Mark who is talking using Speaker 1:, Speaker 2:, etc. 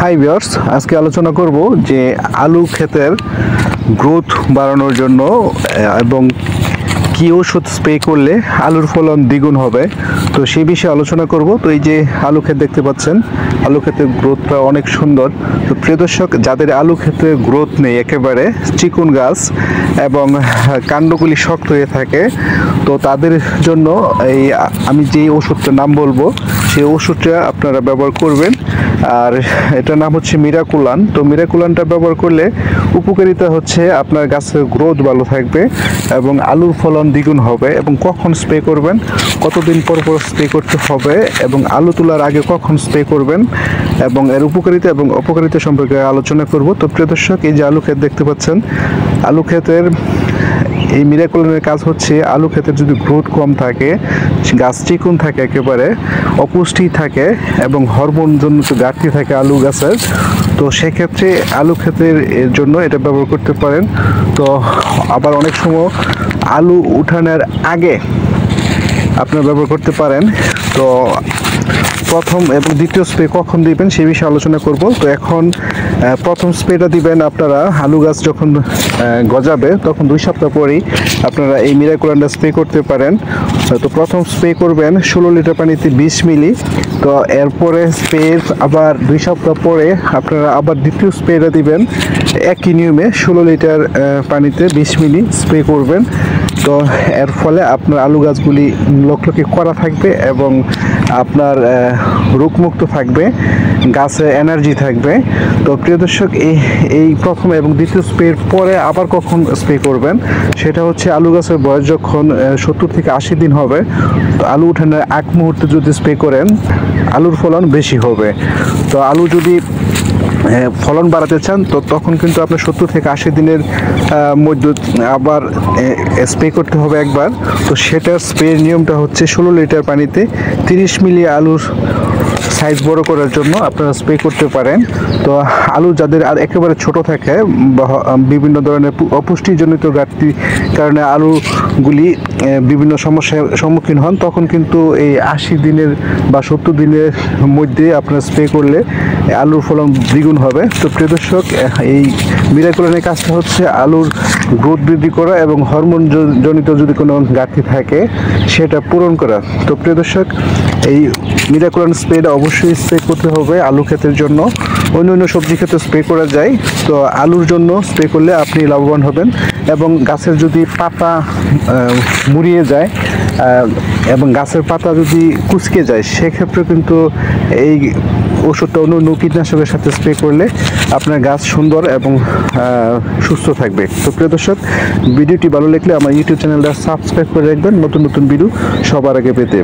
Speaker 1: Hi viewers, আজকে আলোচনা করব যে আলু ক্ষেতের গ্রোথ বাড়ানোর জন্য এবং কি ওষুধ স্প্রে করলে আলুর ফলন দ্বিগুণ হবে। তো সেই বিষয়ে আলোচনা করব। তো এই যে আলু ক্ষেত দেখতে পাচ্ছেন, আলু ক্ষেতের গ্রোথটা অনেক সুন্দর। তো প্রিয় দর্শক, যাদের আলু ক্ষেতে গ্রোথ নেই, একেবারে চিকুন গাছ এবং কাণ্ডগুলি শক্ত হয়ে থাকে, তো তাদের জন্য এই আমি যে ওষুধটার নাম বলবো সেই ওষুধটা আপনারা ব্যবহার করবেন। আর এটার নাম হচ্ছে মিরাকুলান। তো মিরাকুলানটা ব্যবহার করলে উপকারিতা হচ্ছে আপনার গাছের গ্রোথ ভালো থাকবে এবং আলুর ফলন দ্বিগুণ হবে। এবং কখন স্প্রে করবেন, কতদিন পর পর স্প্রে করতে হবে এবং আলু তোলার আগে কখন স্প্রে করবেন এবং এর উপকারিতা এবং অপকারিতা সম্পর্কে আলোচনা করব। তো প্রিয় দর্শক, এই যে আলু ক্ষেত দেখতে পাচ্ছেন, আলু ক্ষেতের এই মিরাকুলানের কাজ হচ্ছে আলু ক্ষেতের যদি গ্রোথ কম থাকে, গাছ চিকুন থাকে, একেবারে অপুষ্টি থাকে এবং হরমোনজনিত ঘাটতি থাকে আলু গাছের, তো সেক্ষেত্রে আলু ক্ষেতের জন্য এটা ব্যবহার করতে পারেন। তো আবার অনেক সময় আলু উঠানোর আগে আপনারা ব্যবহার করতে পারেন। তো প্রথম এবং দ্বিতীয় স্প্রে কখন দিবেন সেই বিষয়ে আলোচনা করব। তো এখন প্রথম স্প্রেটা দিবেন আপনারা আলু গাছ যখন গজাবে তখন 2 সপ্তাহ পরেই আপনারা এই মিরাকুলানটা স্প্রে করতে পারেন। তো প্রথম স্প্রে করবেন 16 লিটার পানিতে 20 মিলি। তো এরপরে স্প্রে আবার 2 সপ্তাহ পরে আপনারা আবার দ্বিতীয় স্প্রেটা দিবেন একই নিয়মে 16 লিটার পানিতে 20 মিলি স্প্রে করবেন। তো এর ফলে আপনার আলু গাছগুলি লকলকে করা থাকবে এবং আপনার রোগমুক্ত থাকবে, গাছে এনার্জি থাকবে। তো প্রিয় দর্শক, এই প্রথম এবং দ্বিতীয় স্প্রের পরে আবার কখন স্প্রে করবেন সেটা হচ্ছে আলু গাছের বয়স যখন 70 থেকে 80 দিন হবে, তো আলু উঠানোর আগ মুহূর্তে যদি স্প্রে করেন আলুর ফলন বেশি হবে। তো আলু যদি ফলন বাড়াতে চান তো তখন কিন্তু আপনার 70 থেকে 80 দিনের মধ্যে আবার স্প্রে করতে হবে একবার। তো সেটার স্প্রের নিয়মটা হচ্ছে 16 লিটার পানিতে 30 মিলি আলুর সাইজ বড় করার জন্য আপনারা স্প্রে করতে পারেন। তো আলু যাদের আর একেবারে ছোট থাকে বা বিভিন্ন ধরনের অপুষ্টিজনিত ঘাটতির কারণে আলুগুলি বিভিন্ন সমস্যার সম্মুখীন হন, তখন কিন্তু এই 80 দিনের বা 70 দিনের মধ্যে আপনারা স্প্রে করলে আলুর ফলন দ্বিগুণ হবে। তো প্রিয় দর্শক, এই মিরাকুলানের কাজটা হচ্ছে আলুর গ্রোথ বৃদ্ধি করা এবং হরমোন জনিত যদি কোনো ঘাটতি থাকে সেটা পূরণ করা। তো প্রিয় দর্শক, এই মিরাকুলান স্প্রেটা অবশ্যই স্প্রে করতে হবে আলু ক্ষেতের জন্য। অন্য সবজি ক্ষেতে স্প্রে করা যায়, তো আলুর জন্য স্প্রে করলে আপনি লাভবান হবেন। এবং গাছের যদি পাতা মুড়িয়ে যায় এবং গাছের পাতা যদি কুঁচকে যায় সেক্ষেত্রে কিন্তু এই ওষুধটা অন্য কীটনাশকের সাথে স্প্রে করলে আপনার গাছ সুন্দর এবং সুস্থ থাকবে। তো প্রিয় দর্শক, ভিডিওটি ভালো লাগলে আমার ইউটিউব চ্যানেলটা সাবস্ক্রাইব করে রাখবেন নতুন নতুন ভিডিও সবার আগে পেতে।